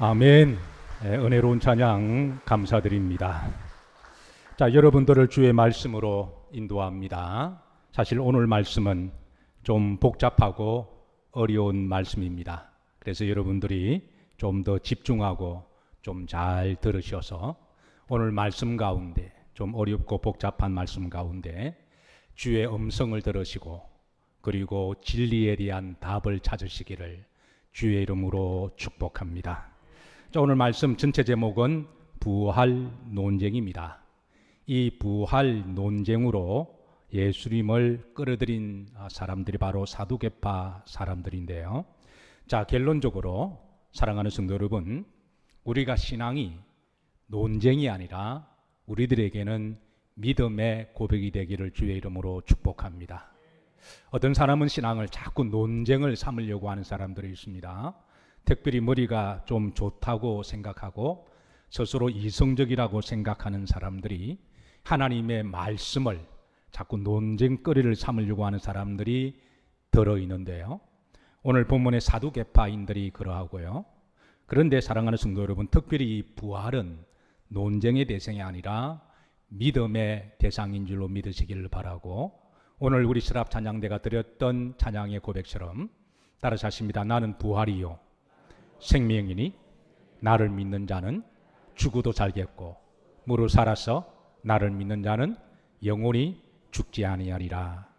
아멘. 은혜로운 찬양 감사드립니다. 자, 여러분들을 주의 말씀으로 인도합니다. 사실 오늘 말씀은 좀 복잡하고 어려운 말씀입니다. 그래서 여러분들이 좀 더 집중하고 좀 잘 들으셔서 오늘 말씀 가운데 좀 어렵고 복잡한 말씀 가운데 주의 음성을 들으시고 그리고 진리에 대한 답을 찾으시기를 주의 이름으로 축복합니다. 자, 오늘 말씀 전체 제목은 부활 논쟁입니다. 이 부활 논쟁으로 예수님을 끌어들인 사람들이 바로 사두개파 사람들인데요. 자, 결론적으로 사랑하는 성도 여러분, 우리가 신앙이 논쟁이 아니라 우리들에게는 믿음의 고백이 되기를 주의 이름으로 축복합니다. 어떤 사람은 신앙을 자꾸 논쟁을 삼으려고 하는 사람들이 있습니다. 특별히 머리가 좀 좋다고 생각하고 스스로 이성적이라고 생각하는 사람들이 하나님의 말씀을 자꾸 논쟁거리를 삼으려고 하는 사람들이 들어있는데요. 오늘 본문의 사두개파인들이 그러하고요. 그런데 사랑하는 성도 여러분, 특별히 이 부활은 논쟁의 대상이 아니라 믿음의 대상인 줄로 믿으시기를 바라고, 오늘 우리 스랍 찬양대가 드렸던 찬양의 고백처럼 따라서 하십니다. 나는 부활이요 생명이니 나를 믿는 자는 죽어도 살겠고 무릇 살아서 나를 믿는 자는 영원히 죽지 아니하리라.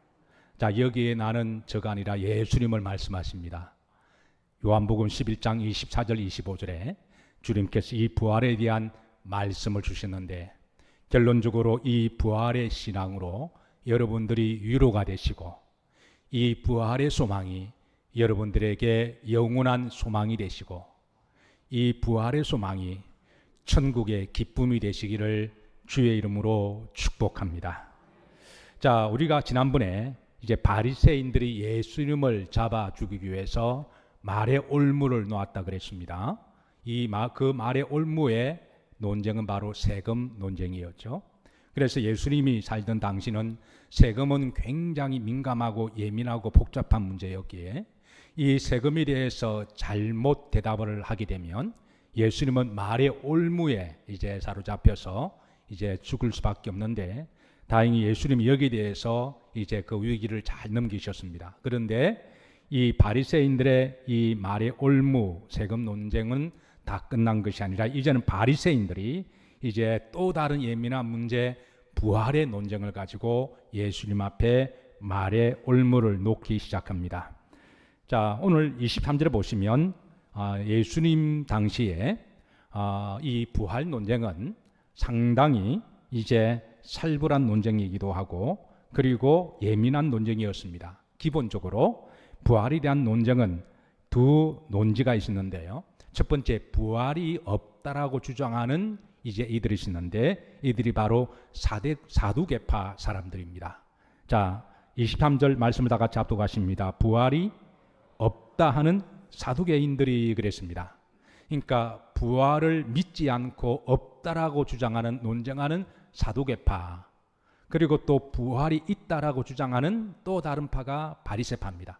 자, 여기에 나는 저가 아니라 예수님을 말씀하십니다. 요한복음 11장 24절 25절에 주님께서 이 부활에 대한 말씀을 주셨는데, 결론적으로 이 부활의 신앙으로 여러분들이 위로가 되시고 이 부활의 소망이 여러분들에게 영원한 소망이 되시고 이 부활의 소망이 천국의 기쁨이 되시기를 주의 이름으로 축복합니다. 자, 우리가 지난번에 이제 바리새인들이 예수님을 잡아 죽이기 위해서 말의 올무를 놓았다 그랬습니다. 그 말의 올무의 논쟁은 바로 세금 논쟁이었죠. 그래서 예수님이 살던 당시는 세금은 굉장히 민감하고 예민하고 복잡한 문제였기에 이 세금에 대해서 잘못 대답을 하게 되면 예수님은 말의 올무에 이제 사로잡혀서 이제 죽을 수밖에 없는데, 다행히 예수님이 여기에 대해서 이제 그 위기를 잘 넘기셨습니다. 그런데 이 바리새인들의 이 말의 올무 세금 논쟁은 다 끝난 것이 아니라 이제는 바리새인들이 이제 또 다른 예민한 문제 부활의 논쟁을 가지고 예수님 앞에 말의 올무를 놓기 시작합니다. 자, 오늘 23절에 보시면 예수님 당시에 이 부활 논쟁은 상당히 이제 살벌한 논쟁이기도 하고 그리고 예민한 논쟁이었습니다. 기본적으로 부활에 대한 논쟁은 두 논지가 있었는데요. 첫 번째, 부활이 없다라고 주장하는 이제 이들이 있었는데, 이들이 바로 사두개파 사람들입니다. 자, 23절 말씀을 다 같이 합독하십니다. 부활이 없다 하는 사두개인들이 그랬습니다. 그러니까 부활을 믿지 않고 없다라고 주장하는 논쟁하는 사두개파, 그리고 또 부활이 있다라고 주장하는 또 다른 파가 바리새파입니다.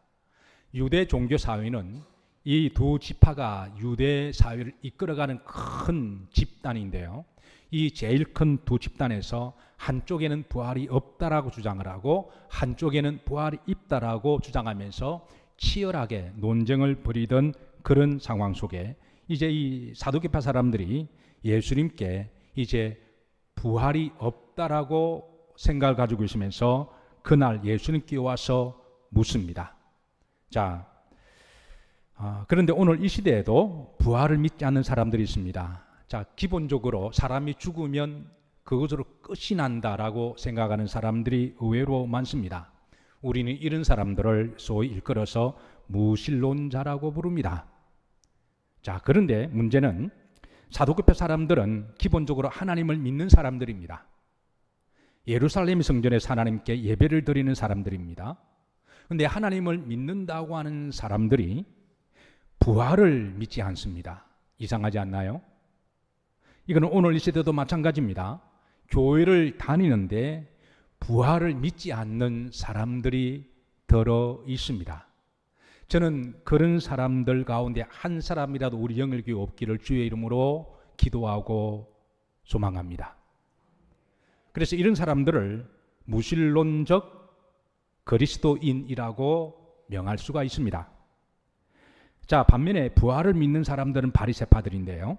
유대 종교 사회는 이 두 지파가 유대 사회를 이끌어가는 큰 집단인데요. 이 제일 큰 두 집단에서 한쪽에는 부활이 없다라고 주장을 하고 한쪽에는 부활이 있다라고 주장하면서 치열하게 논쟁을 벌이던 그런 상황 속에 이제 이 사두개파 사람들이 예수님께 이제 부활이 없다라고 생각을 가지고 있으면서 그날 예수님께 와서 묻습니다. 자, 그런데 오늘 이 시대에도 부활을 믿지 않는 사람들이 있습니다. 자, 기본적으로 사람이 죽으면 그것으로 끝이 난다라고 생각하는 사람들이 의외로 많습니다. 우리는 이런 사람들을 소위 일컬어서 무신론자라고 부릅니다. 자, 그런데 문제는 사두개파 사람들은 기본적으로 하나님을 믿는 사람들입니다. 예루살렘 성전에서 하나님께 예배를 드리는 사람들입니다. 그런데 하나님을 믿는다고 하는 사람들이 부활을 믿지 않습니다. 이상하지 않나요? 이거는 오늘 이 시대도 마찬가지입니다. 교회를 다니는데 부활을 믿지 않는 사람들이 들어 있습니다. 저는 그런 사람들 가운데 한 사람이라도 우리 영일교회 없기를 주의 이름으로 기도하고 소망합니다. 그래서 이런 사람들을 무신론적 그리스도인이라고 명할 수가 있습니다. 자, 반면에 부활을 믿는 사람들은 바리새파들인데요.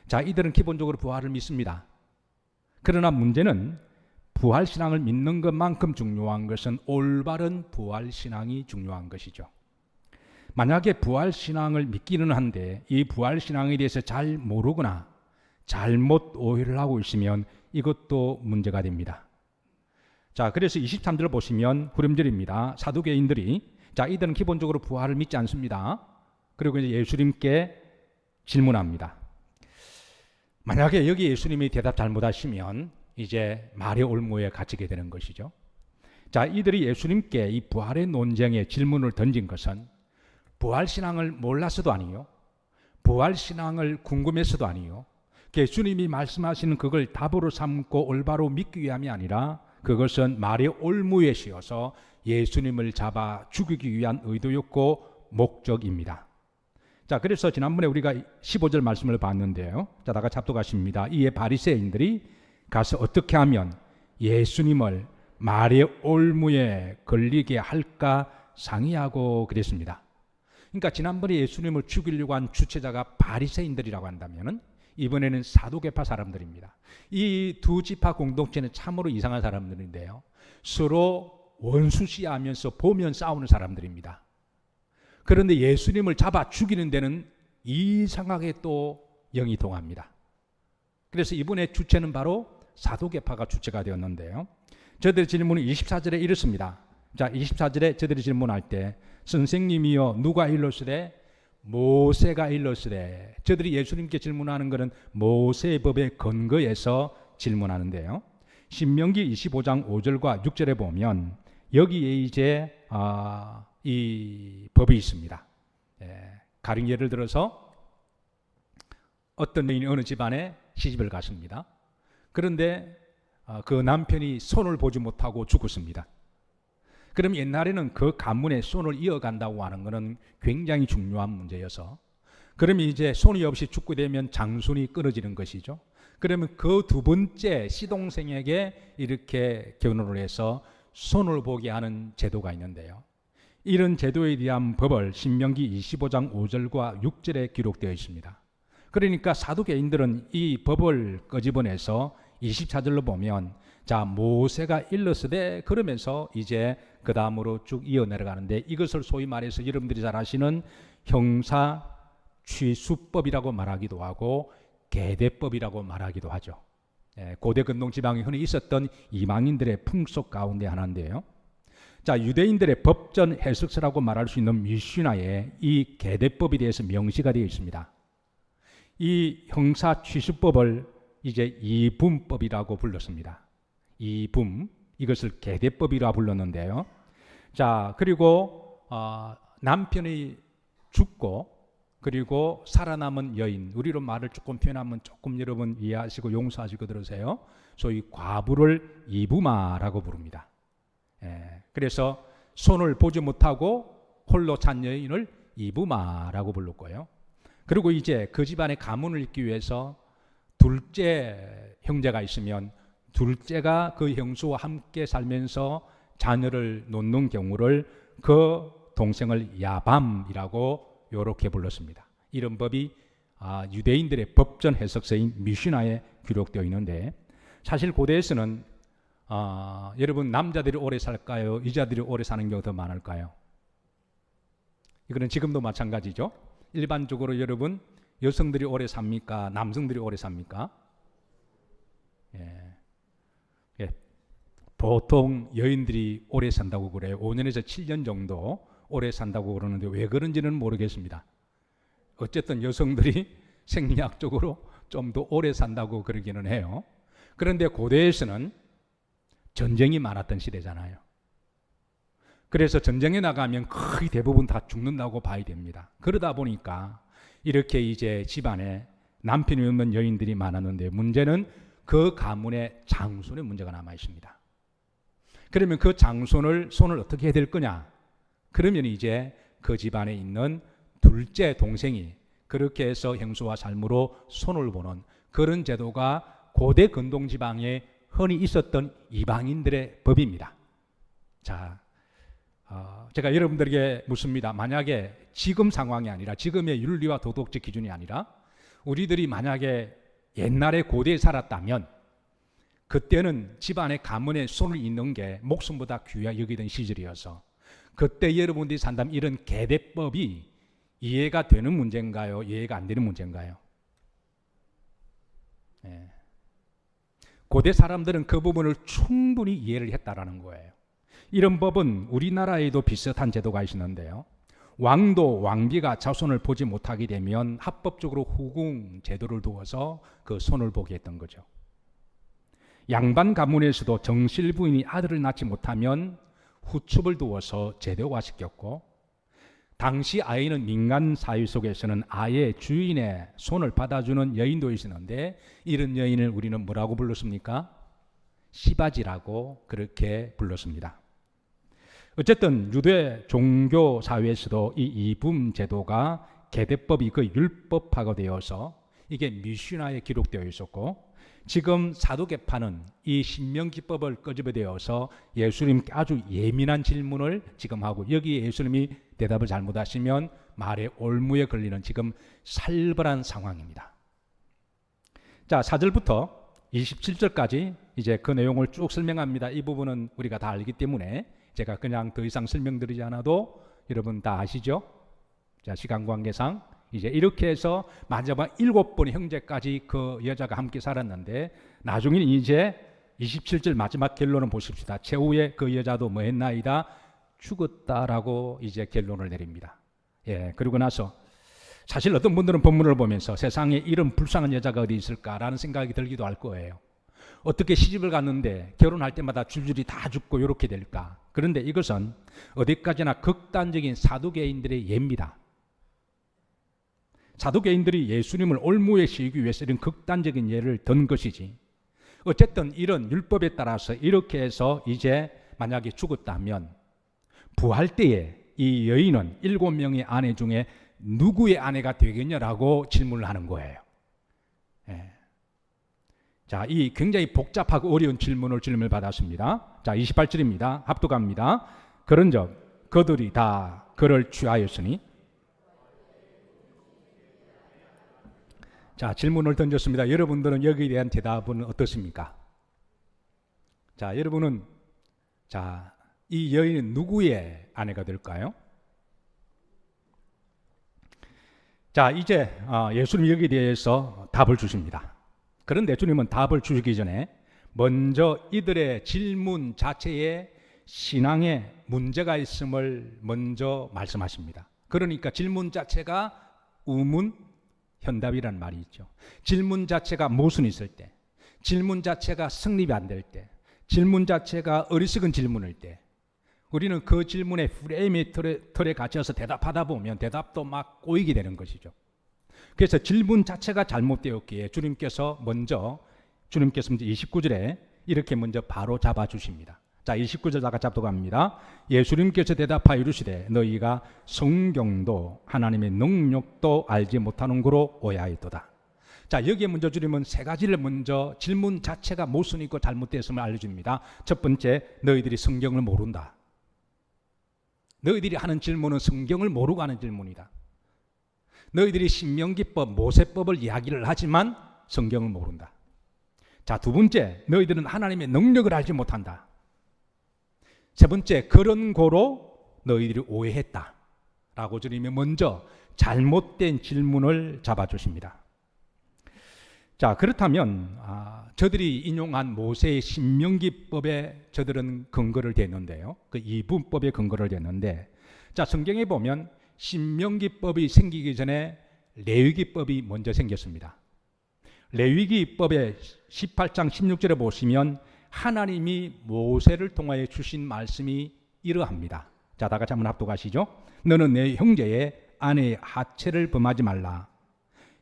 자, 이들은 기본적으로 부활을 믿습니다. 그러나 문제는 부활신앙을 믿는 것만큼 중요한 것은 올바른 부활신앙이 중요한 것이죠. 만약에 부활신앙을 믿기는 한데 이 부활신앙에 대해서 잘 모르거나 잘못 오해를 하고 있으면 이것도 문제가 됩니다. 자, 그래서 23절을 보시면 후렴절입니다. 사두개인들이, 자, 이들은 기본적으로 부활을 믿지 않습니다. 그리고 이제 예수님께 질문합니다. 만약에 여기 예수님이 대답 잘못하시면 이제 말의 올무에 갇히게 되는 것이죠. 자, 이들이 예수님께 이 부활의 논쟁에 질문을 던진 것은 부활신앙을 몰라서도 아니요, 부활신앙을 궁금해서도 아니요, 예수님이 말씀하시는 그걸 답으로 삼고 올바로 믿기 위함이 아니라 그것은 말의 올무에 씌어서 예수님을 잡아 죽이기 위한 의도였고 목적입니다. 자, 그래서 지난번에 우리가 15절 말씀을 봤는데요. 자, 다 같이 합독하십니다. 이에 바리새인들이 가서 어떻게 하면 예수님을 말의 올무에 걸리게 할까 상의하고 그랬습니다. 그러니까 지난번에 예수님을 죽이려고 한 주체자가 바리새인들이라고 한다면은 이번에는 사두개파 사람들입니다. 이 두 지파 공동체는 참으로 이상한 사람들인데요. 서로 원수시하면서 보면 싸우는 사람들입니다. 그런데 예수님을 잡아 죽이는 데는 이상하게 또 영이 동합니다. 그래서 이번에 주체는 바로 사두개파가 주체가 되었는데요. 저들의 질문은 24절에 이렇습니다. 자, 24절에 저들이 질문할 때 선생님이여 누가 일렀으되 모세가 일렀으되, 저들이 예수님께 질문하는 것은 모세의 법에 근거해서 질문하는데요. 신명기 25장 5절과 6절에 보면 여기에 이제 이 법이 있습니다. 가령 예를 들어서 어떤 여인이 어느 집안에 시집을 갔습니다. 그런데 그 남편이 손을 보지 못하고 죽었습니다. 그럼 옛날에는 그 가문의 손을 이어간다고 하는 것은 굉장히 중요한 문제여서, 그러면 이제 손이 없이 죽게 되면 장손이 끊어지는 것이죠. 그러면 그 두 번째 시동생에게 이렇게 결혼을 해서 손을 보게 하는 제도가 있는데요. 이런 제도에 대한 법을 신명기 25장 5절과 6절에 기록되어 있습니다. 그러니까 사두개인들은 이 법을 끄집어내서 24절로 보면 자, 모세가 일렀으되 그러면서 이제 그 다음으로 쭉 이어 내려가는데, 이것을 소위 말해서 여러분들이 잘 아시는 형사취수법이라고 말하기도 하고 계대법이라고 말하기도 하죠. 고대 근동 지방에 흔히 있었던 이방인들의 풍속 가운데 하나인데요. 자, 유대인들의 법전 해석서라고 말할 수 있는 미슈나에 이 계대법에 대해서 명시가 되어 있습니다. 이 형사취수법을 이제 이분법이라고 불렀습니다. 이분, 이것을 계대법이라 불렀는데요. 자, 그리고 남편이 죽고 그리고 살아남은 여인, 우리로 말을 조금 표현하면 조금 여러분 이해하시고 용서하시고 들으세요. 소위 과부를 이부마라고 부릅니다. 그래서 손을 보지 못하고 홀로 찬 여인을 이부마라고 불렀고요. 그리고 이제 그 집안의 가문을 잇기 위해서 둘째 형제가 있으면 둘째가 그 형수와 함께 살면서 자녀를 놓는 경우를 그 동생을 야밤이라고 이렇게 불렀습니다. 이런 법이 유대인들의 법전 해석서인 미슈나에 기록되어 있는데, 사실 고대에서는 여러분 남자들이 오래 살까요? 여자들이 오래 사는 경우가 더 많을까요? 이거는 지금도 마찬가지죠. 일반적으로 여러분 여성들이 오래 삽니까? 남성들이 오래 삽니까? 보통 여인들이 오래 산다고 그래요. 5년에서 7년 정도 오래 산다고 그러는데 왜 그런지는 모르겠습니다. 어쨌든 여성들이 생리학적으로 좀 더 오래 산다고 그러기는 해요. 그런데 고대에서는 전쟁이 많았던 시대잖아요. 그래서 전쟁에 나가면 거의 대부분 다 죽는다고 봐야 됩니다. 그러다 보니까 이렇게 이제 집안에 남편이 없는 여인들이 많았는데, 문제는 그 가문의 장손의 문제가 남아 있습니다. 그러면 그 장손을 손을 어떻게 해야 될 거냐? 그러면 이제 그 집안에 있는 둘째 동생이 그렇게 해서 형수와 삶으로 손을 보는 그런 제도가 고대 근동지방에 흔히 있었던 이방인들의 법입니다. 자, 제가 여러분들에게 묻습니다. 만약에 지금 상황이 아니라, 지금의 윤리와 도덕적 기준이 아니라 우리들이 만약에 옛날에 고대에 살았다면, 그때는 집안의 가문에 손을 잇는 게 목숨보다 귀하 여기던 시절이어서 그때 여러분들이 산다면 이런 계대법이 이해가 되는 문제인가요? 이해가 안 되는 문제인가요? 예. 고대 사람들은 그 부분을 충분히 이해를 했다라는 거예요. 이런 법은 우리나라에도 비슷한 제도가 있었는데요. 왕도 왕비가 자손을 보지 못하게 되면 합법적으로 후궁 제도를 두어서 그 손을 보게 했던 거죠. 양반 가문에서도 정실 부인이 아들을 낳지 못하면 후축을 두어서 제도화시켰고, 당시 아이는 민간 사회 속에서는 아예 주인의 손을 받아주는 여인도 있었는데 이런 여인을 우리는 뭐라고 불렀습니까? 시바지라고 그렇게 불렀습니다. 어쨌든 유대 종교 사회에서도 이 이분 제도가 계대법이 그 율법화가 되어서 이게 미슈나에 기록되어 있었고, 지금 사도계파는 이 신명기법을 끄집어내어서 예수님께 아주 예민한 질문을 지금 하고, 여기에 예수님이 대답을 잘못하시면 말의 올무에 걸리는 지금 살벌한 상황입니다. 자, 4절부터 27절까지 이제 그 내용을 쭉 설명합니다. 이 부분은 우리가 다 알기 때문에 제가 그냥 더 이상 설명드리지 않아도 여러분 다 아시죠? 자, 시간 관계상 이제 이렇게 해서 마지막 7번의 형제까지 그 여자가 함께 살았는데, 나중에는 이제 27절 마지막 결론을 보십시다. 최후에 그 여자도 뭐 했나이다? 죽었다라고 이제 결론을 내립니다. 예, 그리고 나서 사실 어떤 분들은 본문을 보면서 세상에 이런 불쌍한 여자가 어디 있을까라는 생각이 들기도 할 거예요. 어떻게 시집을 갔는데 결혼할 때마다 줄줄이 다 죽고 이렇게 될까? 그런데 이것은 어디까지나 극단적인 사두개인들의 예입니다. 사두개인들이 예수님을 올무에 씌우기 위해서 이런 극단적인 예를 든 것이지, 어쨌든 이런 율법에 따라서 이렇게 해서 이제 만약에 죽었다면 부활 때에 이 여인은 7명의 아내 중에 누구의 아내가 되겠냐라고 질문을 하는 거예요. 예. 자, 이 굉장히 복잡하고 어려운 질문을 받았습니다. 자, 28절입니다. 합독합니다. 그런즉 그들이 다 그를 취하였으니, 자, 질문을 던졌습니다. 여러분들은 여기에 대한 대답은 어떻습니까? 자, 여러분은 자, 이 여인은 누구의 아내가 될까요? 자, 이제 예수님 여기에 대해서 답을 주십니다. 그런데 주님은 답을 주시기 전에 먼저 이들의 질문 자체에 신앙에 문제가 있음을 먼저 말씀하십니다. 그러니까 질문 자체가 우문 현답이란 말이 있죠. 질문 자체가 모순이 있을 때, 질문 자체가 성립이 안 될 때, 질문 자체가 어리석은 질문일 때, 우리는 그 질문의 프레임의 틀에 갇혀서 대답하다 보면 대답도 막 꼬이게 되는 것이죠. 그래서 질문 자체가 잘못되었기에 주님께서 먼저 29절에 이렇게 먼저 바로 잡아주십니다. 자, 29절 다 같이 합독합니다. 예수님께서 대답하여 이르시되 너희가 성경도 하나님의 능력도 알지 못하는 거로 오해하였도다. 자, 여기에 먼저 주님은 세 가지를 먼저 질문 자체가 모순이 있고 잘못되었음을 알려줍니다. 첫 번째, 너희들이 성경을 모른다. 너희들이 하는 질문은 성경을 모르고 하는 질문이다. 너희들이 신명기법, 모세법을 이야기를 하지만 성경을 모른다. 자, 두 번째, 너희들은 하나님의 능력을 알지 못한다. 세 번째, 그런 고로 너희들이 오해했다 라고 주님이 먼저 잘못된 질문을 잡아주십니다. 자, 그렇다면 저들이 인용한 모세의 신명기법에 저들은 근거를 댔는데요, 그 이분법에 근거를 댔는데, 자, 성경에 보면 신명기법이 생기기 전에 레위기법이 먼저 생겼습니다. 레위기법의 18장 16절에 보시면 하나님이 모세를 통하여 주신 말씀이 이러합니다. 자, 다 같이 한번 합독하시죠. 너는 내 형제의 아내의 하체를 범하지 말라.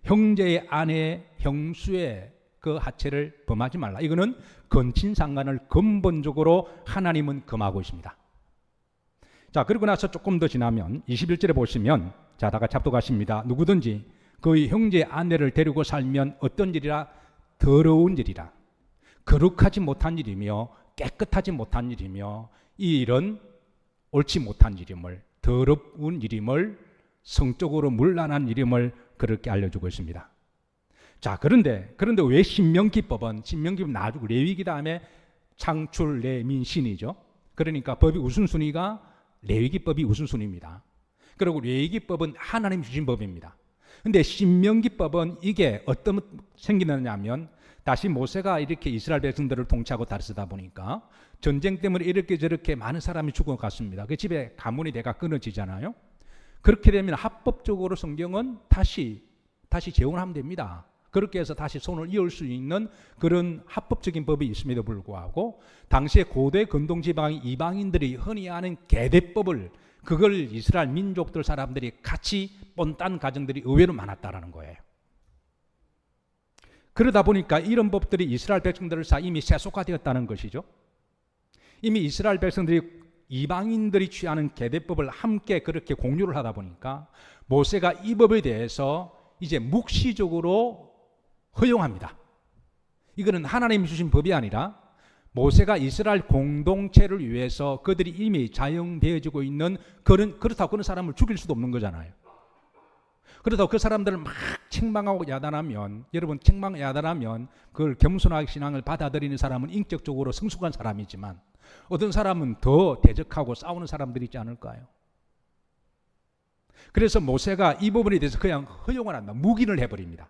형제의 아내의 형수의 그 하체를 범하지 말라. 이거는 건친상간을 근본적으로 하나님은 금하고 있습니다. 자, 그리고 나서 조금 더 지나면 21절에 보시면, 자, 다 같이 합독하십니다. 누구든지 그의 형제 아내를 데리고 살면 어떤 일이라? 더러운 일이라. 거룩하지 못한 일이며 깨끗하지 못한 일이며 이 일은 옳지 못한 일임을, 더러운 일임을, 성적으로 문란한 일임을 그렇게 알려주고 있습니다. 자, 그런데 왜 신명기법은 나중 레위기 다음에 창출, 레민, 신이죠. 그러니까 법이 우선순위가 레위기법이 우선순위입니다. 그리고 레위기법은 하나님 주신 법입니다. 근데 신명기법은 이게 어떤 생기느냐면, 다시 모세가 이렇게 이스라엘 백성들을 통치하고 다스리다 보니까 전쟁 때문에 이렇게 저렇게 많은 사람이 죽어갔습니다. 그 집에 가문이 대가 끊어지잖아요. 그렇게 되면 합법적으로 성경은 다시 재혼을 하면 됩니다. 그렇게 해서 다시 손을 이을 수 있는 그런 합법적인 법이 있음에도 불구하고 당시에 고대 근동지방의 이방인들이 흔히 아는 계대법을, 그걸 이스라엘 민족들 사람들이 같이 뻔딴 가정들이 의외로 많았다라는 거예요. 그러다 보니까 이런 법들이 이스라엘 백성들 사이 이미 세속화되었다는 것이죠. 이미 이스라엘 백성들이 이방인들이 취하는 계대법을 함께 그렇게 공유를 하다 보니까 모세가 이 법에 대해서 이제 묵시적으로 허용합니다. 이거는 하나님이 주신 법이 아니라 모세가 이스라엘 공동체를 위해서 그들이 이미 자영되어지고 있는 그렇다고 그런 사람을 죽일 수도 없는 거잖아요. 그러다가 그 사람들을 막 책망하고 야단하면, 여러분 야단하면 그걸 겸손하게 신앙을 받아들이는 사람은 인격적으로 성숙한 사람이지만 어떤 사람은 더 대적하고 싸우는 사람들이 있지 않을까요? 그래서 모세가 이 부분에 대해서 그냥 허용을 한다. 묵인을 해버립니다.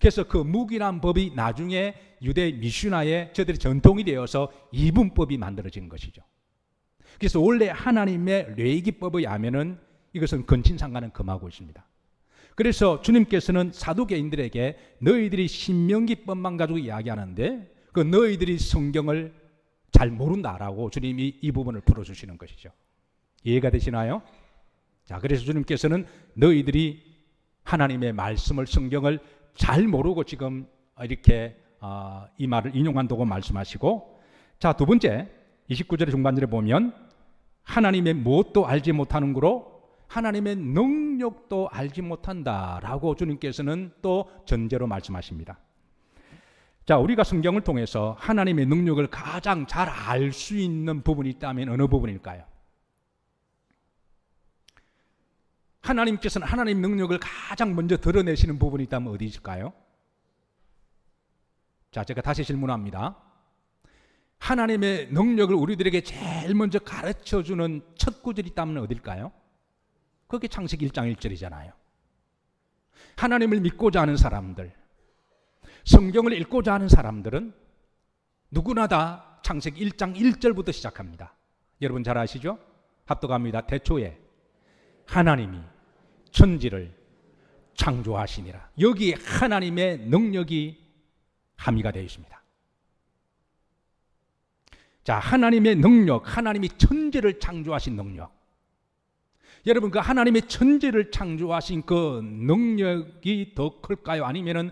그래서 그 묵인한 법이 나중에 유대 미슈나의 저들의 전통이 되어서 이분법이 만들어진 것이죠. 그래서 원래 하나님의 레위기법에 의하면은 이것은 근친상간은 금하고 있습니다. 그래서 주님께서는 사두개인들에게 너희들이 신명기법만 가지고 이야기하는데 그 너희들이 성경을 잘 모른다라고 주님이 이 부분을 풀어주시는 것이죠. 이해가 되시나요? 자, 그래서 주님께서는 너희들이 하나님의 말씀을, 성경을 잘 모르고 지금 이렇게 이 말을 인용한다고 말씀하시고, 자, 두 번째 29절의 중반절에 보면 하나님의 무엇도 알지 못하는 거로 하나님의 능력도 알지 못한다라고 주님께서는 또 전제로 말씀하십니다. 자, 우리가 성경을 통해서 하나님의 능력을 가장 잘 알 수 있는 부분이 있다면 어느 부분일까요? 하나님께서는 하나님의 능력을 가장 먼저 드러내시는 부분이 있다면 어디 있을까요? 자, 제가 다시 질문합니다. 하나님의 능력을 우리들에게 제일 먼저 가르쳐주는 첫 구절이 있다면 어딜까요? 그게 창세기 1장 1절이잖아요. 하나님을 믿고자 하는 사람들, 성경을 읽고자 하는 사람들은 누구나 다 창세기 1장 1절부터 시작합니다. 여러분 잘 아시죠? 합독합니다. 태초에 하나님이 천지를 창조하시니라. 여기에 하나님의 능력이 함의가 되어 있습니다. 자, 하나님의 능력, 하나님이 천지를 창조하신 능력. 여러분, 그 하나님의 천지를 창조하신 그 능력이 더 클까요? 아니면은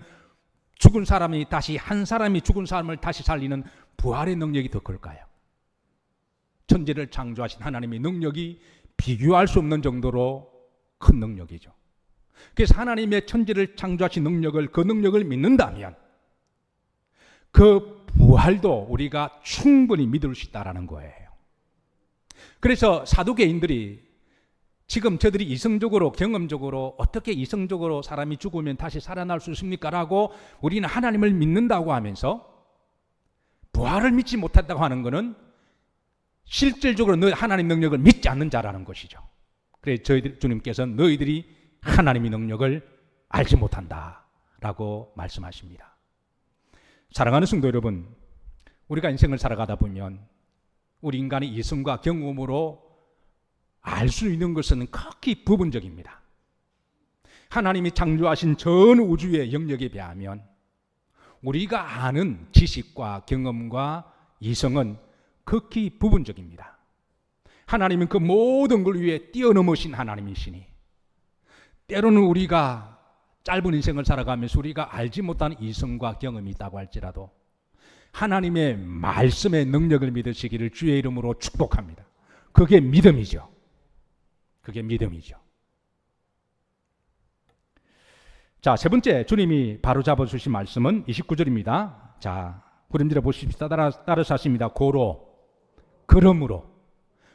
죽은 사람이 다시, 한 사람이 죽은 사람을 다시 살리는 부활의 능력이 더 클까요? 천지를 창조하신 하나님의 능력이 비교할 수 없는 정도로 큰 능력이죠. 그래서 하나님의 천지를 창조하신 능력을, 그 능력을 믿는다면 그 부활도 우리가 충분히 믿을 수 있다는 거예요. 그래서 사두개인들이 지금 저들이 이성적으로, 경험적으로 어떻게 이성적으로 사람이 죽으면 다시 살아날 수 있습니까? 라고 우리는 하나님을 믿는다고 하면서 부활을 믿지 못한다고 하는 것은 실질적으로 하나님 능력을 믿지 않는 자라는 것이죠. 그래서 주님께서는 너희들이 하나님의 능력을 알지 못한다 라고 말씀하십니다. 사랑하는 성도 여러분, 우리가 인생을 살아가다 보면 우리 인간의 이성과 경험으로 알 수 있는 것은 극히 부분적입니다. 하나님이 창조하신 전 우주의 영역에 비하면 우리가 아는 지식과 경험과 이성은 극히 부분적입니다. 하나님은 그 모든 걸 위해 뛰어넘으신 하나님이시니 때로는 우리가 짧은 인생을 살아가면서 우리가 알지 못하는 이성과 경험이 있다고 할지라도 하나님의 말씀의 능력을 믿으시기를 주의 이름으로 축복합니다. 그게 믿음이죠. 그게 믿음이죠. 자, 세 번째 주님이 바로 잡아주신 말씀은 29절입니다. 자, 구름질에 보십시다. 따라서 하십니다. 고로, 그러므로.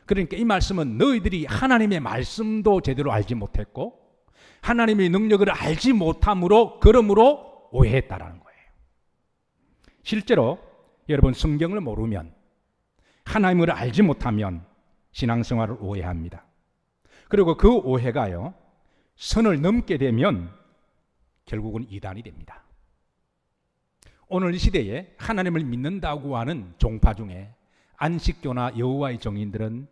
그러니까 이 말씀은 너희들이 하나님의 말씀도 제대로 알지 못했고 하나님의 능력을 알지 못함으로 그러므로 오해했다라는 거예요. 실제로 여러분 성경을 모르면 하나님을 알지 못하면 신앙생활을 오해합니다. 그리고 그 오해가요 선을 넘게 되면 결국은 이단이 됩니다. 오늘 이 시대에 하나님을 믿는다고 하는 종파 중에 안식교나 여호와의 증인들은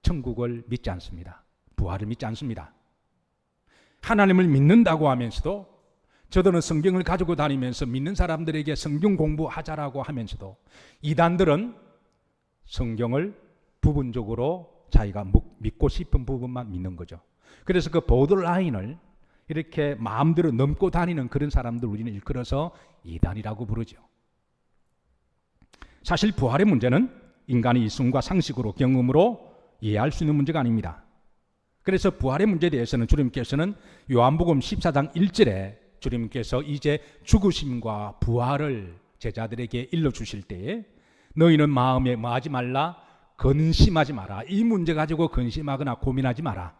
천국을 믿지 않습니다. 부활을 믿지 않습니다. 하나님을 믿는다고 하면서도 저들은 성경을 가지고 다니면서 믿는 사람들에게 성경 공부하자라고 하면서도 이단들은 성경을 부분적으로 자기가 믿고 싶은 부분만 믿는 거죠. 그래서 그 보더라인을 이렇게 마음대로 넘고 다니는 그런 사람들 우리는 일컬어서 이단이라고 부르죠. 사실 부활의 문제는 인간의 이성과 상식으로 경험으로 이해할 수 있는 문제가 아닙니다. 그래서 부활의 문제에 대해서는 주님께서는 요한복음 14장 1절에 주님께서 이제 죽으심과 부활을 제자들에게 일러주실 때에 너희는 마음에 뭐하지 말라? 근심하지 마라. 이 문제 가지고 근심하거나 고민하지 마라.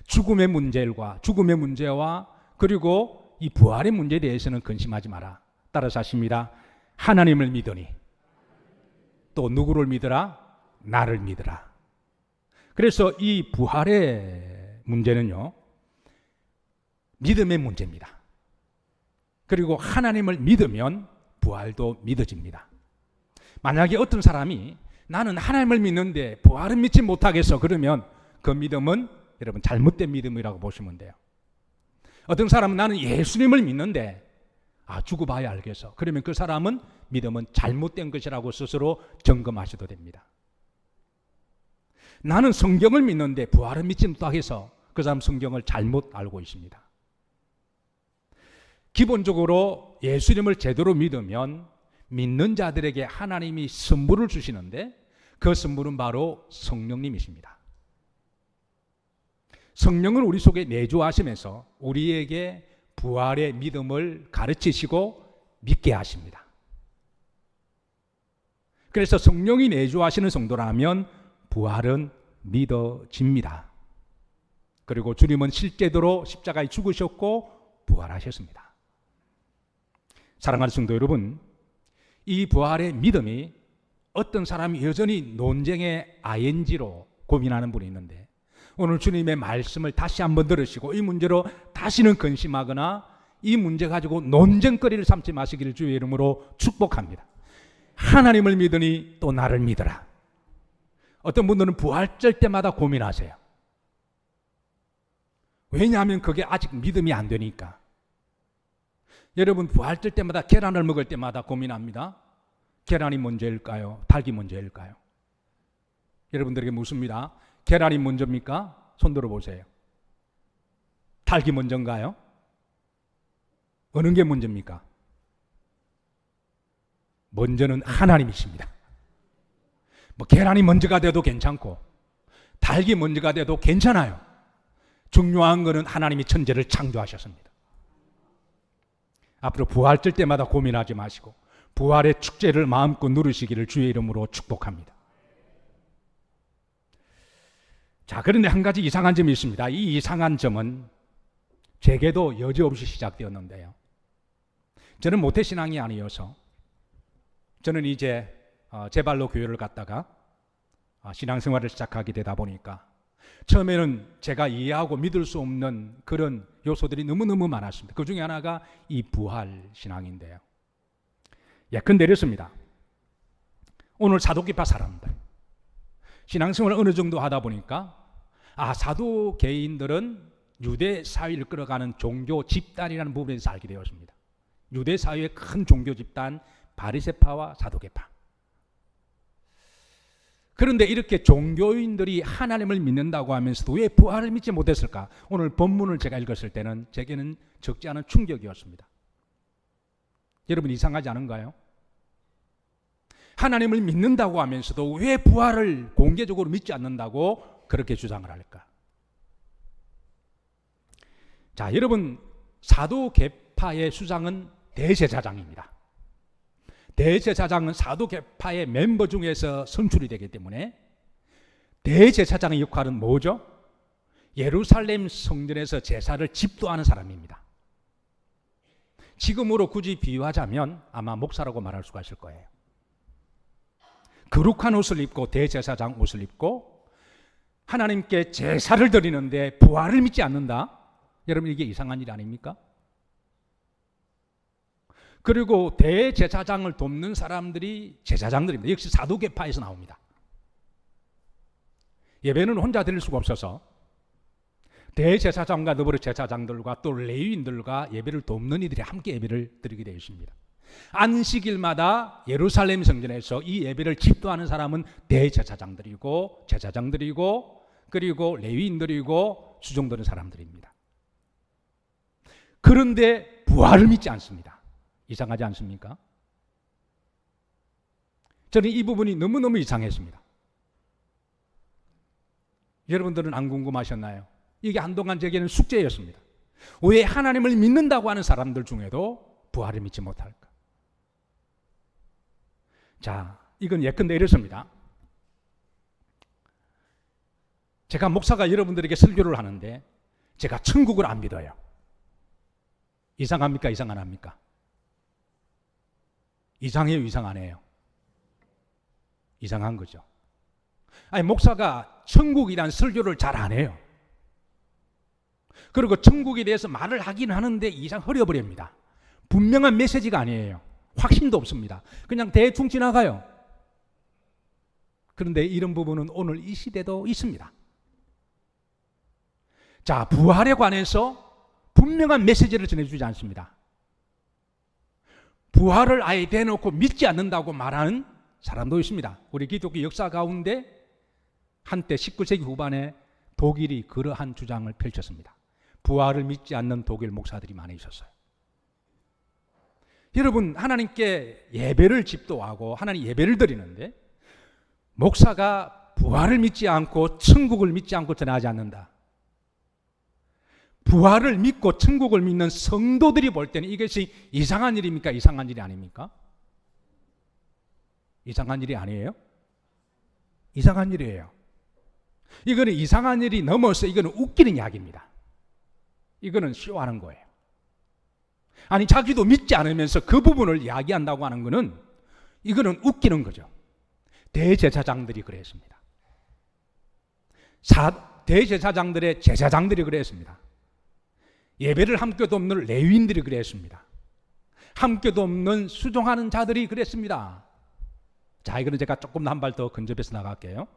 죽음의 문제와 그리고 이 부활의 문제에 대해서는 근심하지 마라. 따라서 하십니다. 하나님을 믿으니 또 누구를 믿으라? 나를 믿으라. 그래서 이 부활의 문제는요 믿음의 문제입니다. 그리고 하나님을 믿으면 부활도 믿어집니다. 만약에 어떤 사람이 나는 하나님을 믿는데 부활은 믿지 못하겠어 그러면 그 믿음은 여러분 잘못된 믿음이라고 보시면 돼요. 어떤 사람은 나는 예수님을 믿는데 두고 봐야 알겠어 그러면 그 사람은 믿음은 잘못된 것이라고 스스로 점검하셔도 됩니다. 나는 성경을 믿는데 부활은 믿지 못하겠어 그 사람 성경을 잘못 알고 있습니다. 기본적으로 예수님을 제대로 믿으면 믿는 자들에게 하나님이 선물을 주시는데 그 선물은 바로 성령님이십니다. 성령을 우리 속에 내주하시면서 우리에게 부활의 믿음을 가르치시고 믿게 하십니다. 그래서 성령이 내주하시는 성도라면 부활은 믿어집니다. 그리고 주님은 실제로 십자가에 죽으셨고 부활하셨습니다. 사랑하는 성도 여러분, 이 부활의 믿음이 어떤 사람이 여전히 논쟁의 ing로 고민하는 분이 있는데 오늘 주님의 말씀을 다시 한번 들으시고 이 문제로 다시는 근심하거나 이 문제 가지고 논쟁거리를 삼지 마시기를 주의 이름으로 축복합니다. 하나님을 믿으니 또 나를 믿어라. 어떤 분들은 부활절 때마다 고민하세요. 왜냐하면 그게 아직 믿음이 안 되니까. 여러분 부활절 때마다 계란을 먹을 때마다 고민합니다. 계란이 먼저일까요? 닭이 먼저일까요? 여러분들에게 묻습니다. 계란이 먼저입니까? 손 들어보세요. 닭이 먼저인가요? 어느 게 먼저입니까? 먼저는 하나님이십니다. 계란이 먼저가 돼도 괜찮고 닭이 먼저가 돼도 괜찮아요. 중요한 것은 하나님이 천지를 창조하셨습니다. 앞으로 부활절 때마다 고민하지 마시고 부활의 축제를 마음껏 누리시기를 주의 이름으로 축복합니다. 자, 그런데 한 가지 이상한 점이 있습니다. 이 이상한 점은 제게도 여지없이 시작되었는데요. 저는 모태신앙이 아니어서 저는 이제 제 발로 교회를 갔다가 신앙생활을 시작하게 되다 보니까 처음에는 제가 이해하고 믿을 수 없는 그런 요소들이 너무너무 많았습니다. 그 중에 하나가 이 부활 신앙인데요. 예컨대 이렇습니다. 오늘 사도계파 사람들 신앙생활을 어느 정도 하다 보니까 사도계인들은 유대 사회를 끌어가는 종교 집단이라는 부분에서 알게 되었습니다. 유대 사회의 큰 종교 집단 바리새파와 사도계파. 그런데 이렇게 종교인들이 하나님을 믿는다고 하면서도 왜 부활을 믿지 못했을까? 오늘 본문을 제가 읽었을 때는 제게는 적지 않은 충격이었습니다. 여러분 이상하지 않은가요? 하나님을 믿는다고 하면서도 왜 부활을 공개적으로 믿지 않는다고 그렇게 주장을 할까? 자, 여러분, 사도계파의 수장은 대제사장입니다. 대제사장은 사도계파의 멤버 중에서 선출이 되기 때문에 대제사장의 역할은 뭐죠? 예루살렘 성전에서 제사를 집도하는 사람입니다. 지금으로 굳이 비유하자면 아마 목사라고 말할 수가 있을 거예요. 거룩한 옷을 입고 대제사장 옷을 입고 하나님께 제사를 드리는데 부활을 믿지 않는다? 여러분, 이게 이상한 일 아닙니까? 그리고 대제사장을 돕는 사람들이 제사장들입니다. 역시 사도계파에서 나옵니다. 예배는 혼자 드릴 수가 없어서 대제사장과 더불어 제사장들과 또 레위인들과 예배를 돕는 이들이 함께 예배를 드리게 되어 있습니다. 안식일마다 예루살렘 성전에서 이 예배를 집도하는 사람은 대제사장들이고 제사장들이고 그리고 레위인들이고 수종드는 사람들입니다. 그런데 부활을 믿지 않습니다. 이상하지 않습니까? 저는 이 부분이 너무너무 이상했습니다. 여러분들은 안 궁금하셨나요? 이게 한동안 제게는 숙제였습니다. 왜 하나님을 믿는다고 하는 사람들 중에도 부활을 믿지 못할까? 자, 이건 예컨대 이렇습니다. 제가 목사가 여러분들에게 설교를 하는데 제가 천국을 안 믿어요. 이상합니까? 이상 안 합니까? 이상해요? 이상 안 해요? 이상한 거죠. 아니, 목사가 천국이란 설교를 잘 안 해요. 그리고 천국에 대해서 말을 하긴 하는데 이상 흐려버립니다. 분명한 메시지가 아니에요. 확신도 없습니다. 그냥 대충 지나가요. 그런데 이런 부분은 오늘 이 시대도 있습니다. 자, 부활에 관해서 분명한 메시지를 전해주지 않습니다. 부활을 아예 대놓고 믿지 않는다고 말하는 사람도 있습니다. 우리 기독교 역사 가운데 한때 19세기 후반에 독일이 그러한 주장을 펼쳤습니다. 부활을 믿지 않는 독일 목사들이 많이 있었어요. 여러분, 하나님께 예배를 집도하고 하나님 예배를 드리는데 목사가 부활을 믿지 않고 천국을 믿지 않고 전하지 않는다. 부활을 믿고 천국을 믿는 성도들이 볼 때는 이것이 이상한 일입니까? 이상한 일이 아닙니까? 이상한 일이 아니에요? 이상한 일이에요. 이거는 이상한 일이 넘어서 이거는 웃기는 이야기입니다. 이거는 쇼하는 거예요. 아니, 자기도 믿지 않으면서 그 부분을 이야기한다고 하는 거는 이거는 웃기는 거죠. 대제사장들이 그랬습니다. 대제사장들의 제사장들이 그랬습니다. 예배를 함께 돕는 레위인들이 그랬습니다. 함께 돕는 수종하는 자들이 그랬습니다. 자, 이거는 제가 조금 한 발 더 근접해서 나갈게요.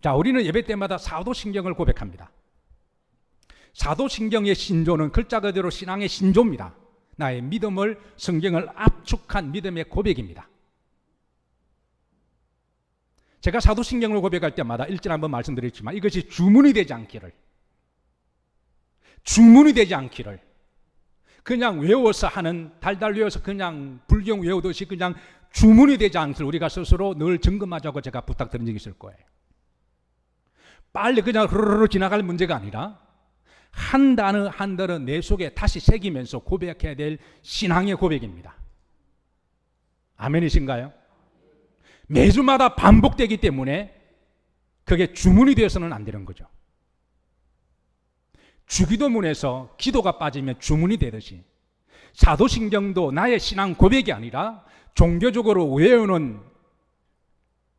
자, 우리는 예배 때마다 사도신경을 고백합니다. 사도신경의 신조는 글자 그대로 신앙의 신조입니다. 나의 믿음을, 성경을 압축한 믿음의 고백입니다. 제가 사도신경을 고백할 때마다 일전에 한번 말씀드렸지만 이것이 주문이 되지 않기를, 그냥 외워서 하는, 달달 외워서 그냥 불경 외우듯이 그냥 주문이 되지 않기를 우리가 스스로 늘 점검하자고 제가 부탁드린 적이 있을 거예요. 빨리 그냥 흐르르 지나갈 문제가 아니라 한 단어 한 단어 내 속에 다시 새기면서 고백해야 될 신앙의 고백입니다. 아멘이신가요? 매주마다 반복되기 때문에 그게 주문이 되어서는 안 되는 거죠. 주기도문에서 기도가 빠지면 주문이 되듯이 사도신경도 나의 신앙 고백이 아니라 종교적으로 외우는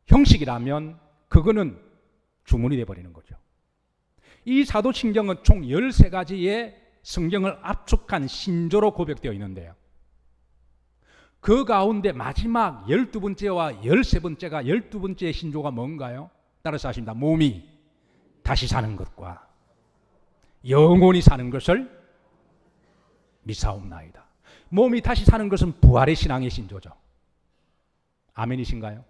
형식이라면 그거는 주문이 되어버리는 거죠. 이 사도신경은 총 13가지의 성경을 압축한 신조로 고백되어 있는데요. 그 가운데 마지막 12번째와 13번째가 12번째 신조가 뭔가요? 따라서 하십니다. 몸이 다시 사는 것과 영원히 사는 것을 믿사옵나이다. 몸이 다시 사는 것은 부활의 신앙의 신조죠. 아멘이신가요?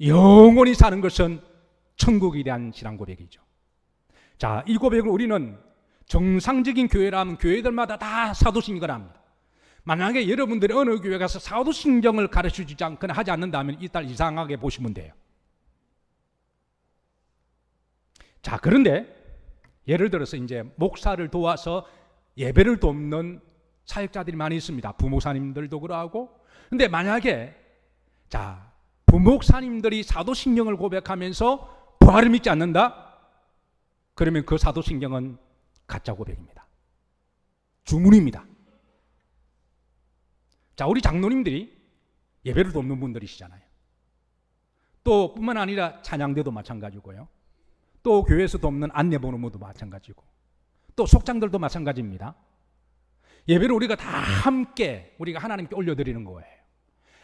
영원히 사는 것은 천국에 대한 신앙 고백이죠. 자, 이 고백을 우리는 정상적인 교회라면 교회들마다 다 사도신경을 합니다. 만약에 여러분들이 어느 교회 가서 사도신경을 가르쳐주지 않거나 하지 않는다면 이따 이상하게 보시면 돼요. 자, 그런데 예를 들어서 이제 목사를 도와서 예배를 돕는 사역자들이 많이 있습니다. 부목사님들도 그러하고. 근데 만약에 자, 부목사님들이 사도신경을 고백하면서 부활을 믿지 않는다? 그러면 그 사도신경은 가짜 고백입니다. 주문입니다. 자, 우리 장로님들이 예배를 돕는 분들이시잖아요. 또 뿐만 아니라 찬양대도 마찬가지고요. 또 교회에서 돕는 안내번호도 마찬가지고, 또 속장들도 마찬가지입니다. 예배를 우리가 다 함께 우리가 하나님께 올려드리는 거예요.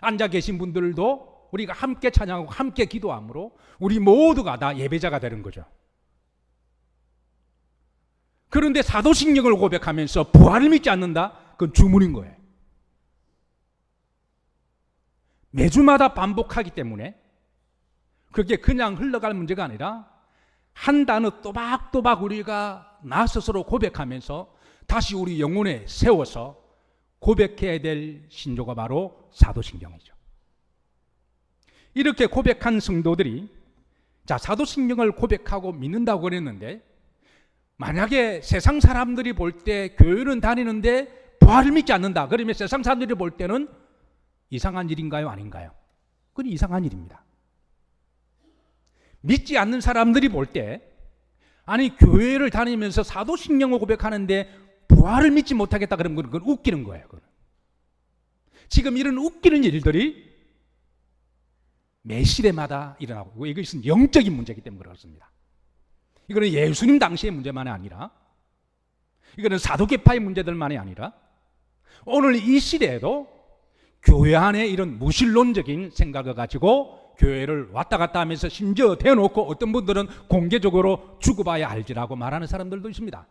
앉아 계신 분들도 우리가 함께 찬양하고 함께 기도함으로 우리 모두가 다 예배자가 되는 거죠. 그런데 사도신경을 고백하면서 부활을 믿지 않는다? 그건 주문인 거예요. 매주마다 반복하기 때문에 그게 그냥 흘러갈 문제가 아니라 한 단어 또박또박 우리가 나 스스로 고백하면서 다시 우리 영혼에 세워서 고백해야 될 신조가 바로 사도신경이죠. 이렇게 고백한 성도들이 자, 사도신경을 고백하고 믿는다고 그랬는데 만약에 세상 사람들이 볼 때 교회는 다니는데 부활을 믿지 않는다. 그러면 세상 사람들이 볼 때는 이상한 일인가요? 아닌가요? 그건 이상한 일입니다. 믿지 않는 사람들이 볼 때 아니 교회를 다니면서 사도신경을 고백하는데 부활을 믿지 못하겠다 그러면 그건 웃기는 거예요. 그건. 지금 이런 웃기는 일들이 매 시대마다 일어나고 이것은 영적인 문제이기 때문에 그렇습니다. 이거는 예수님 당시의 문제만이 아니라 이거는 사도계파의 문제들만이 아니라 오늘 이 시대에도 교회 안에 이런 무신론적인 생각을 가지고 교회를 왔다 갔다 하면서 심지어 대놓고 어떤 분들은 공개적으로 죽어봐야 알지라고 말하는 사람들도 있습니다.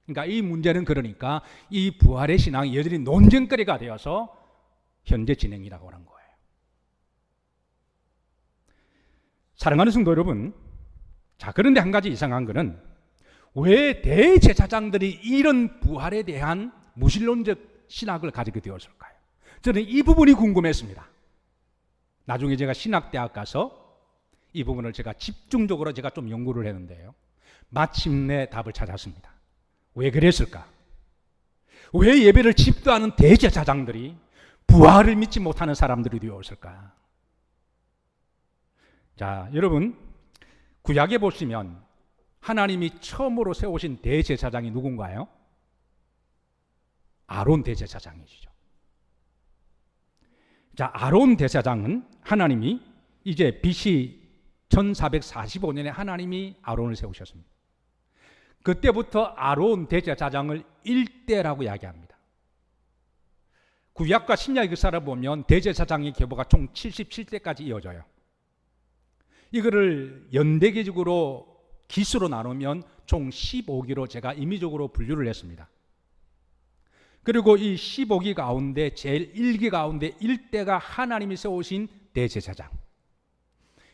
그러니까 이 문제는 그러니까 이 부활의 신앙이 여전히 논쟁거리가 되어서 현재 진행이라고 하는 거예요. 사랑하는 성도 여러분, 자, 그런데 한 가지 이상한 거는 왜 대제사장들이 이런 부활에 대한 무신론적 신학을 가지게 되었을까요? 저는 이 부분이 궁금했습니다. 나중에 제가 신학대학 가서 이 부분을 제가 집중적으로 제가 좀 연구를 했는데요. 마침내 답을 찾았습니다. 왜 그랬을까? 왜 예배를 집도하는 대제사장들이 부활을 믿지 못하는 사람들이 되었을까? 자, 여러분 구약에 보시면 하나님이 처음으로 세우신 대제사장이 누군가요? 아론 대제사장이시죠. 자, 아론 대제사장은 하나님이 이제 BC 1445년에 하나님이 아론을 세우셨습니다. 그때부터 아론 대제사장을 1대라고 이야기합니다. 구약과 신약 역사를 보면 대제사장의 계보가 총 77대까지 이어져요. 이거를 연대기적으로 기수로 나누면 총 15기로 제가 임의적으로 분류를 했습니다. 그리고 이 15기 가운데 제일 1기 가운데 1대가 하나님이 세우신 대제사장.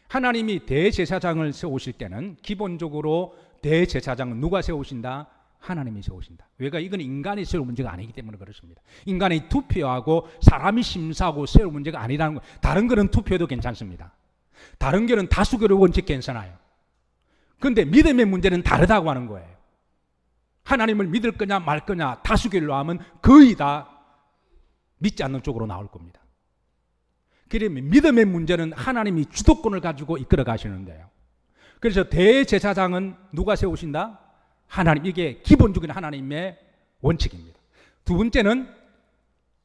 하나님이 대제사장을 세우실 때는 기본적으로 대제사장은 누가 세우신다? 하나님이 세우신다. 왜가 이건 인간이 세울 문제가 아니기 때문에 그렇습니다. 인간이 투표하고 사람이 심사하고 세울 문제가 아니라는 거. 다른 거는 투표해도 괜찮습니다. 다른 거는 다수결의 원칙 괜찮아요. 그런데 믿음의 문제는 다르다고 하는 거예요. 하나님을 믿을 거냐 말 거냐 다수결로 하면 거의 다 믿지 않는 쪽으로 나올 겁니다. 그러면 믿음의 문제는 하나님이 주도권을 가지고 이끌어 가시는데요. 그래서 대제사장은 누가 세우신다? 하나님. 이게 기본적인 하나님의 원칙입니다. 두 번째는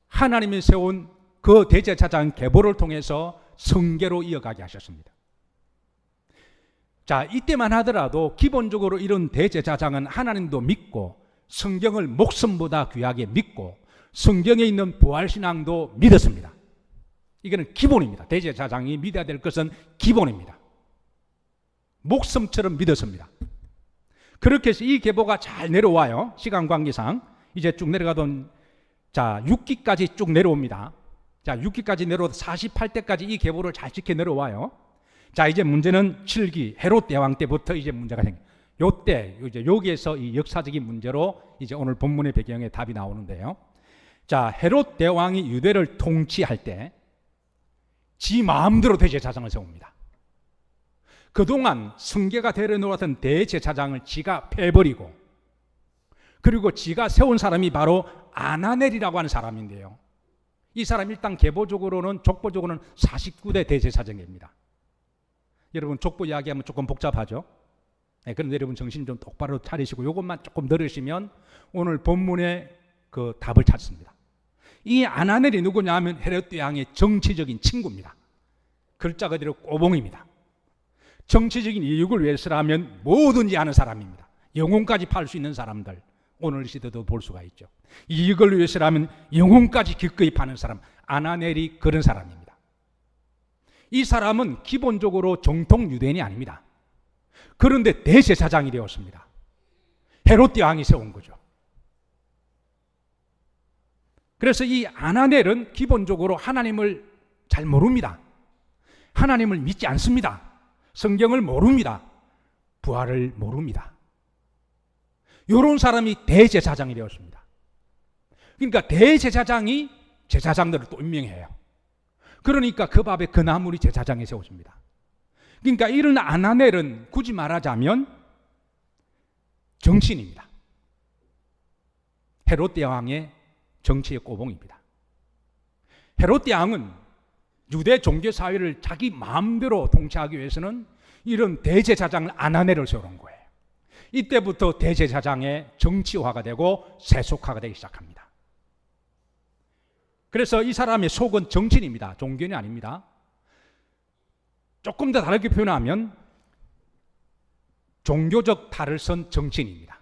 하나님이 세운 그 대제사장 계보를 통해서 성계로 이어가게 하셨습니다. 자, 이때만 하더라도 기본적으로 이런 대제사장은 하나님도 믿고 성경을 목숨보다 귀하게 믿고 성경에 있는 부활신앙도 믿었습니다. 이거는 기본입니다. 대제사장이 믿어야 될 것은 기본입니다. 목숨처럼 믿었습니다. 그렇게 해서 이 계보가 잘 내려와요. 시간 관계상 이제 쭉 내려가던 자 6기까지 쭉 내려옵니다. 자 6기까지 내려와서 48대까지 이 계보를 잘 지켜 내려와요. 자 이제 문제는 7기 헤롯 대왕 때부터 이제 문제가 생겨. 요때 이제 여기에서 이 역사적인 문제로 이제 오늘 본문의 배경에 답이 나오는데요. 자 헤롯 대왕이 유대를 통치할 때 지 마음대로 대제사장을 세웁니다. 그동안 성계가 데려놓았던 대제사장을 지가 패버리고, 그리고 지가 세운 사람이 바로 아나넬이라고 하는 사람인데요, 이 사람 일단 계보적으로는, 족보적으로는 49대 대제사장입니다. 여러분, 족보 이야기하면 조금 복잡하죠? 네, 그런데 여러분 정신 좀 똑바로 차리시고 이것만 조금 들으시면 오늘 본문의 그 답을 찾습니다. 이 아나넬이 누구냐 하면 헤롯 왕의 정치적인 친구입니다. 글자 그대로 꼬봉입니다. 정치적인 이익을 위해서라면 뭐든지 하는 사람입니다. 영혼까지 팔 수 있는 사람들, 오늘 시대도 볼 수가 있죠. 이익을 위해서라면 영혼까지 기꺼이 파는 사람, 아나넬이 그런 사람입니다. 이 사람은 기본적으로 정통 유대인이 아닙니다. 그런데 대제사장이 되었습니다. 헤롯 왕이 세운 거죠. 그래서 이 아나넬은 기본적으로 하나님을 잘 모릅니다. 하나님을 믿지 않습니다. 성경을 모릅니다. 부활을 모릅니다. 이런 사람이 대제사장이 되었습니다. 그러니까 대제사장이 제사장들을 또 임명해요. 그러니까 그 밥에 그 나물이 제사장이 세워집니다. 그러니까 이런 아나넬은 굳이 말하자면 정치인입니다. 헤롯 왕의 정치의 꼬봉입니다. 헤롯 왕은 유대 종교 사회를 자기 마음대로 통치하기 위해서는 이런 대제사장을 아나넬을 세우는 거예요. 이때부터 대제사장의 정치화가 되고 세속화가 되기 시작합니다. 그래서 이 사람의 속은 정치인입니다. 종교인이 아닙니다. 조금 더 다르게 표현하면 종교적 탈을 선 정치인입니다.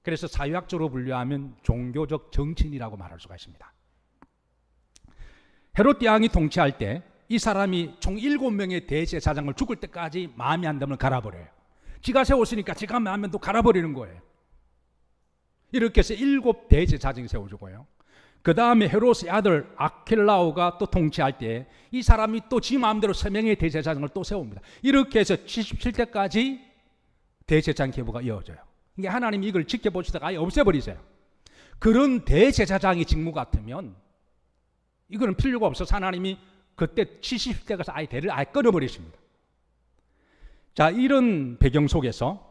그래서 사회학적으로 분류하면 종교적 정치인이라고 말할 수가 있습니다. 헤롯 왕이 통치할 때 이 사람이 총 7명의 대제사장을 죽을 때까지 마음에 안 들면 갈아버려요. 지가 세웠으니까 지가 마음에 안 들면 갈아버리는 거예요. 이렇게 해서 7 대제사장이 세워주고요. 그 다음에 헤롯의 아들 아켈라오가 또 통치할 때 이 사람이 또 지 마음대로 3명의 대제사장을 또 세웁니다. 이렇게 해서 77대까지 대제사장 계보가 이어져요. 그러니까 하나님이 이걸 지켜보시다가 아예 없애버리세요. 그런 대제사장의 직무 같으면 이거는 필요가 없어서 하나님이 그때 70대 가서 아예 대를 아예 끊어버리십니다. 자, 이런 배경 속에서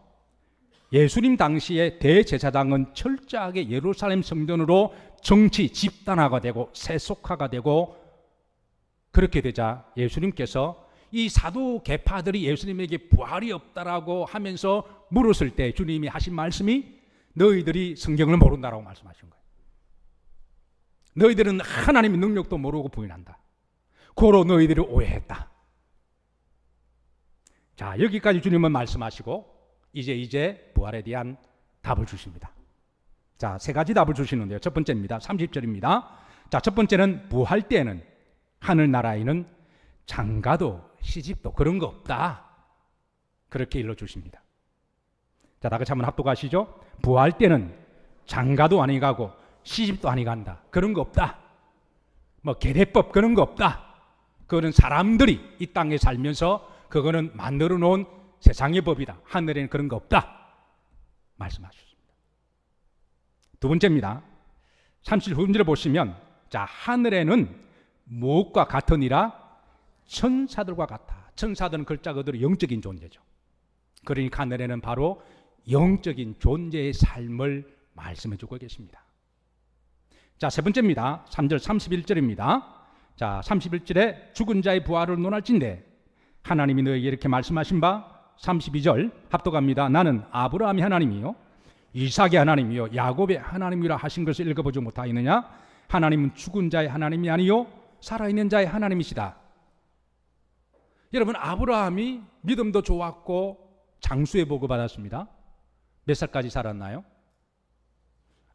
예수님 당시에 대제사장은 철저하게 예루살렘 성전으로 정치 집단화가 되고 세속화가 되고, 그렇게 되자 예수님께서 이 사도 계파들이 예수님에게 부활이 없다라고 하면서 물었을 때 주님이 하신 말씀이 너희들이 성경을 모른다라고 말씀하신 거예요. 너희들은 하나님의 능력도 모르고 부인한다. 고로 너희들이 오해했다. 자, 여기까지 주님은 말씀하시고 이제 부활에 대한 답을 주십니다. 자, 3가지 답을 주시는데요. 첫 번째입니다. 30절입니다. 자, 첫 번째는 부활 때에는 하늘나라에는 장가도 시집도 그런 거 없다. 그렇게 일러주십니다. 자, 다 같이 한번 합독하시죠. 부활 때는 장가도 아니 가고 시집도 아니 간다. 그런 거 없다. 뭐 계례법 그런 거 없다. 그거는 사람들이 이 땅에 살면서 그거는 만들어 놓은 세상의 법이다. 하늘에는 그런 거 없다. 말씀하셨습니다. 두 번째입니다. 39절에 보시면, 자, 하늘에는 무엇과 같으니라? 천사들과 같아. 천사들은 글자 그대로 영적인 존재죠. 그러니까 하늘에는 바로 영적인 존재의 삶을 말씀해 주고 계십니다. 자, 세 번째입니다. 3절 31절입니다. 자, 31절에 죽은 자의 부활을 논할진대 하나님이 너에게 이렇게 말씀하신 바, 32절 합독합니다. 나는 아브라함의 하나님이요 이삭의 하나님이요 야곱의 하나님이라 하신 것을 읽어보지 못하였느냐? 하나님은 죽은 자의 하나님이 아니요 살아있는 자의 하나님이시다. 여러분, 아브라함이 믿음도 좋았고 장수의 복을 받았습니다. 몇 살까지 살았나요?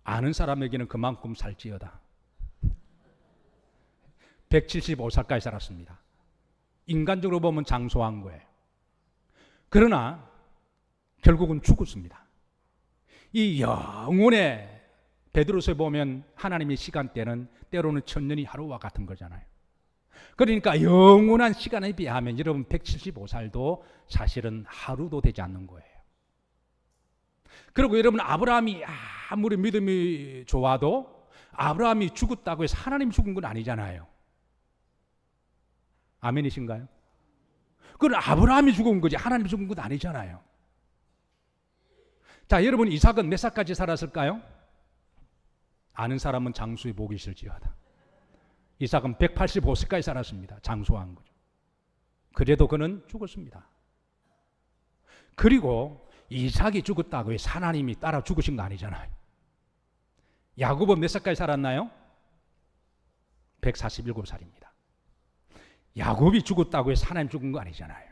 아는 사람에게는 그만큼 살지어다. 175살까지 살았습니다. 인간적으로 보면 장수한 거예요. 그러나 결국은 죽었습니다. 이 영혼의, 베드로서에 보면 하나님의 시간대는 때로는 1000년이 하루와 같은 거잖아요. 그러니까 영원한 시간에 비하면 여러분 175살도 사실은 하루도 되지 않는 거예요. 그리고 여러분, 아브라함이 아무리 믿음이 좋아도 아브라함이 죽었다고 해서 하나님이 죽은 건 아니잖아요. 아멘이신가요? 그건 아브라함이 죽은 거지 하나님이 죽은 건 아니잖아요. 자, 여러분 이삭은 몇 살까지 살았을까요? 아는 사람은 장수해 보기 싫지어다. 이삭은 185세까지 살았습니다. 장수한 거죠. 그래도 그는 죽었습니다. 그리고 이삭이 죽었다고 해서 하나님이 따라 죽으신 거 아니잖아요. 야곱은 몇 살까지 살았나요? 147살입니다. 야곱이 죽었다고 해서 하나님 죽은 거 아니잖아요.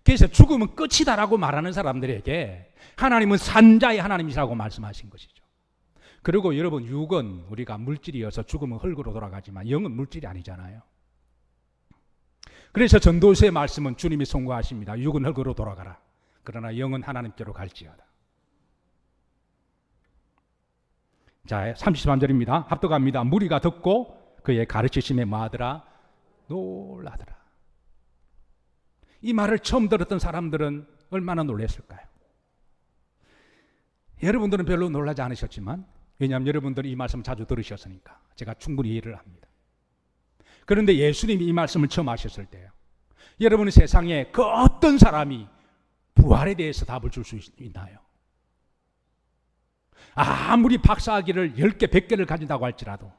그래서 죽으면 끝이다라고 말하는 사람들에게 하나님은 산자의 하나님이라고 말씀하신 것이죠. 그리고 여러분, 육은 우리가 물질이어서 죽으면 흙으로 돌아가지만 영은 물질이 아니잖아요. 그래서 전도서의 말씀은 주님이 선고하십니다. 육은 흙으로 돌아가라. 그러나 영은 하나님께로 갈지어다. 자, 33절입니다. 합독합니다. 무리가 듣고 그의 가르치심에 뭐하더라? 놀라더라. 이 말을 처음 들었던 사람들은 얼마나 놀랐을까요? 여러분들은 별로 놀라지 않으셨지만, 왜냐하면 여러분들이 이 말씀을 자주 들으셨으니까 제가 충분히 이해를 합니다. 그런데 예수님이 이 말씀을 처음 하셨을 때요, 여러분은 세상에 그 어떤 사람이 부활에 대해서 답을 줄 수 있나요? 아무리 박사학위를 10개, 100개를 가진다고 할지라도,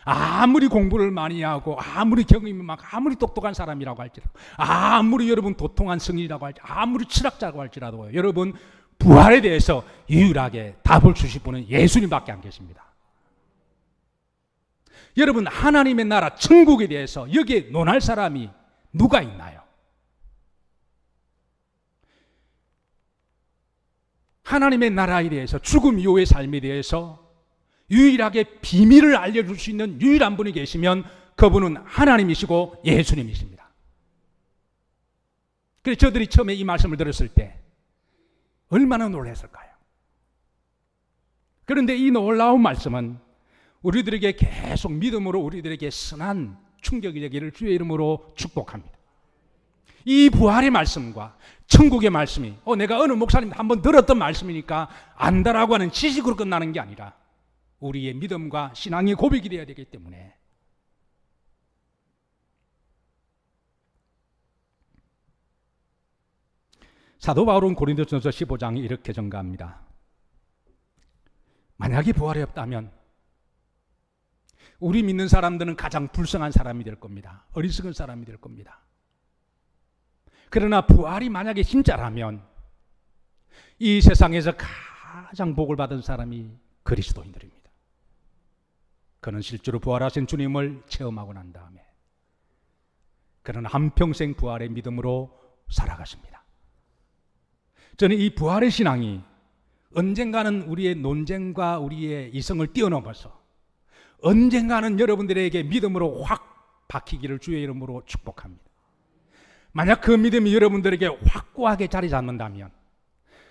아무리 공부를 많이 하고, 아무리 경험이 많고, 아무리 똑똑한 사람이라고 할지라도, 아무리 여러분 도통한 성인이라고 할지라도, 아무리 철학자라고 할지라도, 여러분 부활에 대해서 유일하게 답을 주실 분은 예수님밖에 안 계십니다. 여러분, 하나님의 나라 천국에 대해서 여기에 논할 사람이 누가 있나요? 하나님의 나라에 대해서, 죽음 이후의 삶에 대해서 유일하게 비밀을 알려줄 수 있는 유일한 분이 계시면 그분은 하나님이시고 예수님이십니다. 그래서 저들이 처음에 이 말씀을 들었을 때 얼마나 놀랐을까요? 그런데 이 놀라운 말씀은 우리들에게 계속 믿음으로 우리들에게 선한 충격이 되기를 주의 이름으로 축복합니다. 이 부활의 말씀과 천국의 말씀이 내가 어느 목사님 한번 들었던 말씀이니까 안다라고 하는 지식으로 끝나는 게 아니라 우리의 믿음과 신앙의 고백이 되어야 되기 때문에, 사도 바울은 고린도전서 15장에 이렇게 전가합니다. 만약에 부활이 없다면 우리 믿는 사람들은 가장 불쌍한 사람이 될 겁니다. 어리석은 사람이 될 겁니다. 그러나 부활이 만약에 진짜라면 이 세상에서 가장 복을 받은 사람이 그리스도인들입니다. 그는 실제로 부활하신 주님을 체험하고 난 다음에 그는 한평생 부활의 믿음으로 살아가십니다. 저는 이 부활의 신앙이 언젠가는 우리의 논쟁과 우리의 이성을 뛰어넘어서 언젠가는 여러분들에게 믿음으로 확 박히기를 주의 이름으로 축복합니다. 만약 그 믿음이 여러분들에게 확고하게 자리 잡는다면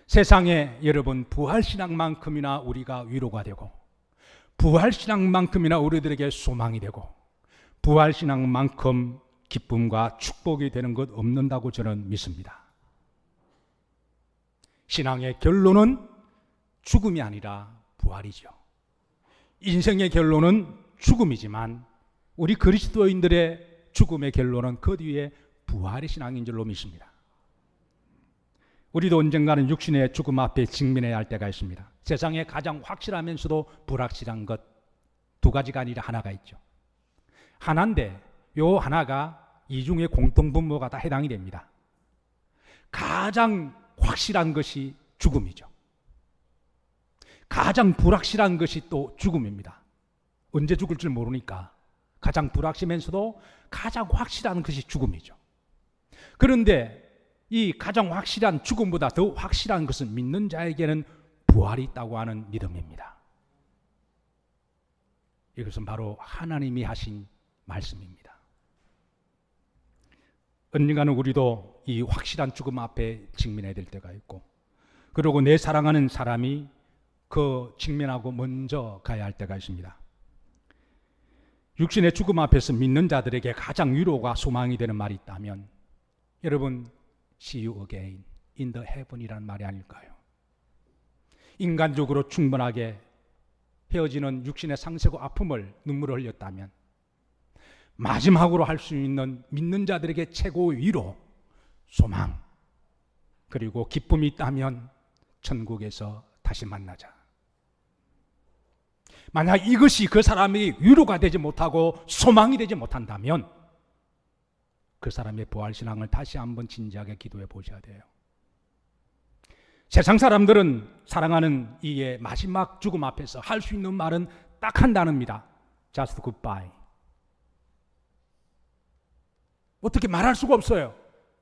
세상에 여러분 부활신앙만큼이나 우리가 위로가 되고, 부활신앙만큼이나 우리들에게 소망이 되고, 부활신앙만큼 기쁨과 축복이 되는 것 없는다고 저는 믿습니다. 신앙의 결론은 죽음이 아니라 부활이죠. 인생의 결론은 죽음이지만 우리 그리스도인들의 죽음의 결론은 그 뒤에 부활의 신앙인 줄로 믿습니다. 우리도 언젠가는 육신의 죽음 앞에 직면해야 할 때가 있습니다. 세상에 가장 확실하면서도 불확실한 것 두 가지가 아니라 하나가 있죠. 하나인데 요 하나가 이중의 공통분모가 다 해당이 됩니다. 가장 확실한 것이 죽음이죠. 가장 불확실한 것이 또 죽음입니다. 언제 죽을 줄 모르니까 가장 불확실하면서도 가장 확실한 것이 죽음이죠. 그런데 이 가장 확실한 죽음보다 더 확실한 것은 믿는 자에게는 부활이 있다고 하는 믿음입니다. 이것은 바로 하나님이 하신 말씀입니다. 언젠가는 우리도 이 확실한 죽음 앞에 직면해야 될 때가 있고, 그리고 내 사랑하는 사람이 그 직면하고 먼저 가야 할 때가 있습니다. 육신의 죽음 앞에서 믿는 자들에게 가장 위로가 소망이 되는 말이 있다면 여러분, See you again in the heaven이라는 말이 아닐까요? 인간적으로 충분하게 헤어지는 육신의 상처고 아픔을 눈물을 흘렸다면 마지막으로 할 수 있는 믿는 자들에게 최고의 위로, 소망, 그리고 기쁨이 있다면 천국에서 다시 만나자. 만약 이것이 그 사람이 위로가 되지 못하고 소망이 되지 못한다면 그 사람의 부활신앙을 다시 한번 진지하게 기도해 보셔야 돼요. 세상 사람들은 사랑하는 이의 마지막 죽음 앞에서 할 수 있는 말은 딱 한 단어입니다. Just goodbye. 어떻게 말할 수가 없어요.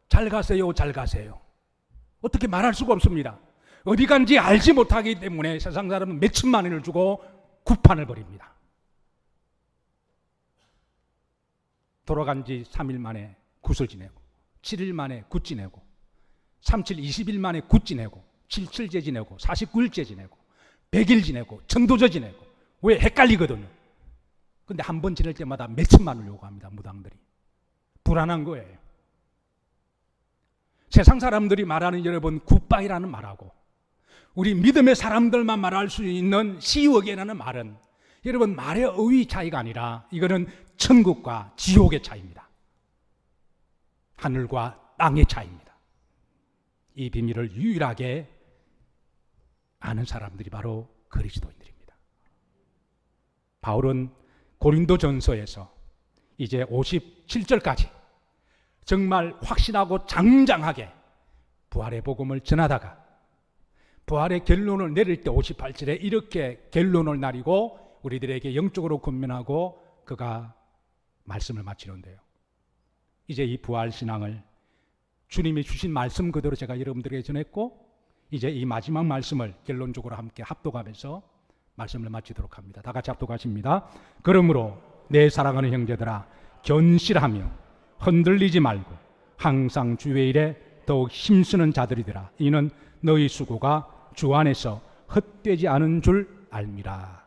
잘 가세요, 잘 가세요. 어떻게 말할 수가 없습니다. 어디 간지 알지 못하기 때문에 세상 사람은 몇천만 원을 주고 구판을 벌입니다. 돌아간 지 3일 만에 굿을 지내고, 7일 만에 굿 지내고, 37, 20일 만에 굿 지내고, 77제 지내고, 49일째 지내고, 100일 지내고, 천도제 지내고. 왜? 헷갈리거든요. 근데 한 번 지낼 때마다 몇천만 원을 요구합니다. 무당들이. 불안한 거예요. 세상 사람들이 말하는 여러분 굿바이라는 말하고 우리 믿음의 사람들만 말할 수 있는 시워게라는 말은 여러분 말의 어휘 차이가 아니라 이거는 천국과 지옥의 차이입니다. 하늘과 땅의 차이입니다. 이 비밀을 유일하게 아는 사람들이 바로 그리스도인들입니다. 바울은 고린도전서에서 이제 57절까지 정말 확신하고 장장하게 부활의 복음을 전하다가 부활의 결론을 내릴 때 58절에 이렇게 결론을 내리고 우리들에게 영적으로 권면하고 그가 말씀을 마치는데요. 이제 이 부활신앙을 주님이 주신 말씀 그대로 제가 여러분들에게 전했고 이제 이 마지막 말씀을 결론적으로 함께 합독하면서 말씀을 마치도록 합니다. 다 같이 합독하십니다. 그러므로 내 사랑하는 형제들아 견실하며 흔들리지 말고 항상 주의 일에 더욱 힘쓰는 자들이더라. 이는 너희 수고가 주 안에서 헛되지 않은 줄 알미라.